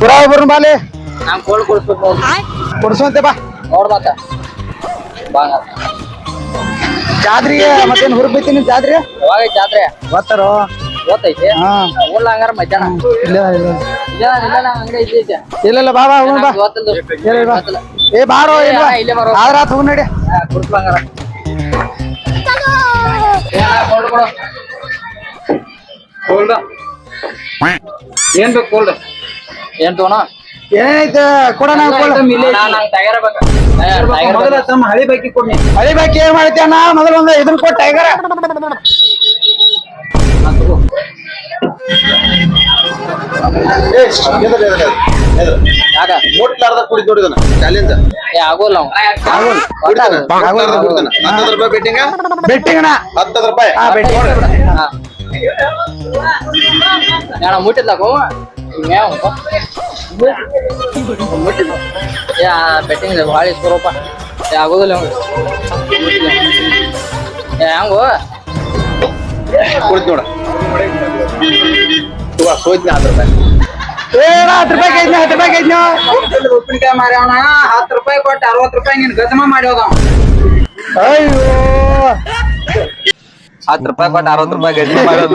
ಪುರಾ ಬರ್ನ ಬಾಲೆ ನಾನ್ ಕೋಲ್ಡ್ ಕೊಡ್ಸ್ಬೇಕು ಕೊಡ್ಸಂತೆ ಬಾ ನೋಡ್ ಮತ್ತ ಬಾ ಜಾತ್ರೆಗೆ ಮತ್ತೇನ್ ಹುರುಪೈತಿನಿ ಜಾತ್ರೆ ಯಾವಾಗ ಜಾತ್ರೆ ಗೊತ್ತಾರೋ ಗೊತ್ತೈತಿ ಹಾ ಊರ್ಲ ಹಂಗಾರ ಮಧ್ಯಾಹ್ನ ಇಲ್ಲ ಇಲ್ಲ ಇಲ್ಲ ಹಂಗ ಐತಿ ಇಲ್ಲ ಬಾ ಬಾ ಹೋಗೋಣ ಬಾ ಹೇಳಿ ಬಾ ಏ ಬಾರೋ ಏನ್ವಾ ಇಲ್ಲೇ ಬರೋ ಆದ್ರ ಆತ್ ಹೋಗ್ ನಡಿ ಕೊಡ್ಸ್ಲ ಹಂಗಾರ ಕೋಲ್ಡ್ ಕೊಡು ಕೋಲ್ಡ್ ಏನ್ ಬೇಕು ಕೋಲ್ಡ್ ಏನ್ ತಗೋಣ ಏನೈತೆ ಕೊಡೋಣ ಮೊದಲ ತಮ್ಮ ಹಳಿ ಬೈಕಿ ಕೊಡ್ನಿ ಹಳಿ ಬಾಕಿ ಏನ್ ಮಾಡ್ತಿ ಅಣ್ಣ ಮೊದಲು ಒಂದು ಇದನ್ನ ಕೊಟ್ಟ ಟೈಗರ ಯಾಕ ಮುಟ್ಲಾರ್ದ ಕುಡಿದ್ ನೋಡಿದನ ಚಾಲೆಂಜ್ ಏ ಆಗೋಲ್ಲ ಕುಡಿತಾನ 10 ರೂಪಾಯಿ ಬೆಟ್ಟಿಂಗ ಬೆಟ್ಟಿಂಗಣ 10 ರೂಪಾಯಿ ಹಾ ಬೆಟ್ಟಿ ನಾನು ಮುಟ್ಟಿದ್ಲಾಕೋ ಮುಟ್ಟಿದ್ಲ ಯಾ ಬೆಟ್ಟಿಂಗ್ ಭಾಳ ಸ್ವರೂಪ ಏ ಆಗೋದಿಲ್ಲ ಏ ಹಂಗು ಕುಡಿದ್ ನೋಡ ಸೋಯ್ತೀನಿ 10 ರೂಪಾಯಿ ಏನ 10 ರೂಪಾಯಿ ಐದ್ನ 10 ರೂಪಾಯಿ ಐದ್ನ ಉಪ್ಪಿನಕಾಯಿ ಮಾರ್ಯವನ 10 ರೂಪಾಯಿ ಕೊಟ್ಟು 60 ರೂಪಾಯಿ ನೀನ್ ಗಜಮ ಮಾಡ್ಯೋದ ಅಯ್ಯೋ 10 ರೂಪಾಯಿ ಕೊಟ್ಟು 60 ರೂಪಾಯಿ ಗಜಮ ಮಾಡ್ಯೋದ